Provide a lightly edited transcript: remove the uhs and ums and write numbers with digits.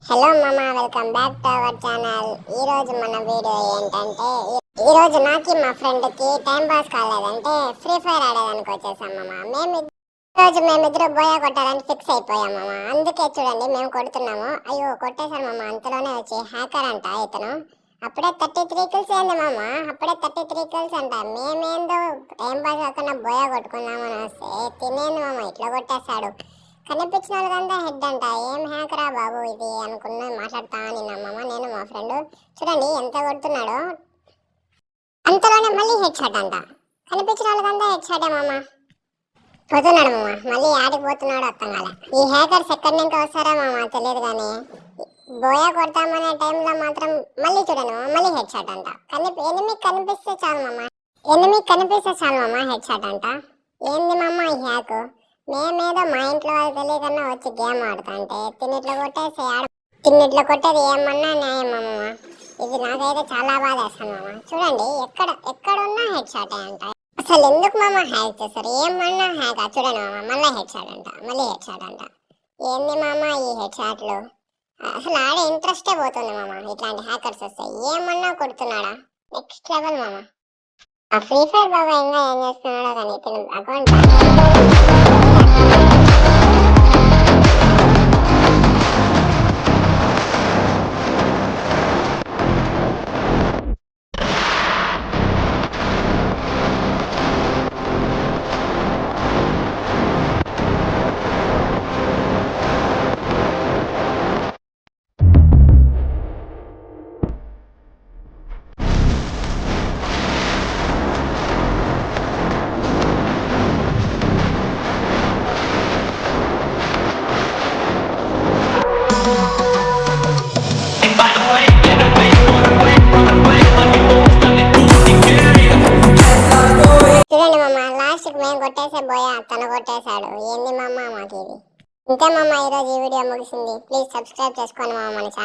Hello మామ, welcome back to our channel. ఈ రోజు మన వీడియో ఏంటంటే, ఈ రోజు నాకు మా ఫ్రెండ్ కి టైం పాస్ కాలేదంటే ఫ్రీ ఫైర్ ఆడేదానికి వచ్చేసాం మామ. మేమిద్దరు బోయా కొట్టాలని ఫిక్స్ అయిపోయాం మామ. అందుకే చూడండి మేము కొడుతున్నాము. అయ్యో కొట్టేశారు మామ, అంతలోనే వచ్చి హ్యాకర్ అంట ఇతను. అప్పుడే 33 కిల్స్ ఏంది మామ, అప్పుడే 33 కిల్స్ అంట. మేమేందో టైం పాస్ కాకుండా బోయా కొట్టుకున్నామని వస్తే తినేంది మామ ఇట్లా కొట్టేశాడు. కనిపించిన వాళ్ళకంతా హెడ్ అంట. ఏం హ్యాకరా బాబు ఇది అనుకున్న మాట్లాడుతా నిన్నమ్మ నేను మా ఫ్రెండ్. చూడండి ఎంత కొడుతున్నాడో. అంతలోనే మళ్ళీ హెడ్ షాట్ అంట. కనిపించిన వాళ్ళకంతా హెడ్ షాటే మామ. పోతున్నాడు మామ, మళ్ళీ ఆడికి పోతున్నాడు అర్థం కాలే. ఈ హ్యాకర్స్ ఎక్కడి నుంచి వస్తారా మామ తెలియదు కానీ బోయా కొడతామనే టైంలో మాత్రం మళ్ళీ చూడండి మామ, మళ్ళీ హెడ్ షాట్ అంట. ఎనిమిది కనిపిస్తే చాలు మామ, హెడ్ షాట్ అంట. ఏంది మామ ఈ హ్యాక్? మేమేదో మా ఇంట్లో వాళ్ళు తెలియకన్నా వచ్చి గేమ్ ఆడుతుంటే తిన్నిట్లో కొట్టేది ఏమన్నా న్యాయమమ్మ. ఇది నాకైతే చాలా బాధ వేస్తాను మామ. చూడండి ఎక్కడున్నా హెడ్ షాట్ అంట. అసలు ఎందుకు మామ హ్యాక్ చేస్తారు? ఏమన్నా హ్యాక్. చూడండి మామ, మళ్ళీ హెడ్ షాట్ అంట. ఏంది మామ ఈ హెడ్ షాట్లు? అసలు ఆడే ఇంట్రెస్టే పోతుంది మామ. ఇట్లాంటి హ్యాకర్స్ వస్తాయి, ఏమన్నా కొడుతున్నాడా? నెక్స్ట్ లెవెల్ మామ. ఆ ఫ్రీ ఫైర్ బాబా ఇంకా ఏం చేస్తున్నాడో కానీ ఇతను అకౌంట్ చూడండి మామ, లాస్ట్ కి మేము కొట్టేసే పోయా తను కొట్టేశాడు. ఏంది మామ మాకు ఇది? ఇంతే మామ, ఈరోజు ఈ వీడియో ముగిసింది. ప్లీజ్ సబ్స్క్రైబ్ చేసుకోండి మామ మన ఛానల్.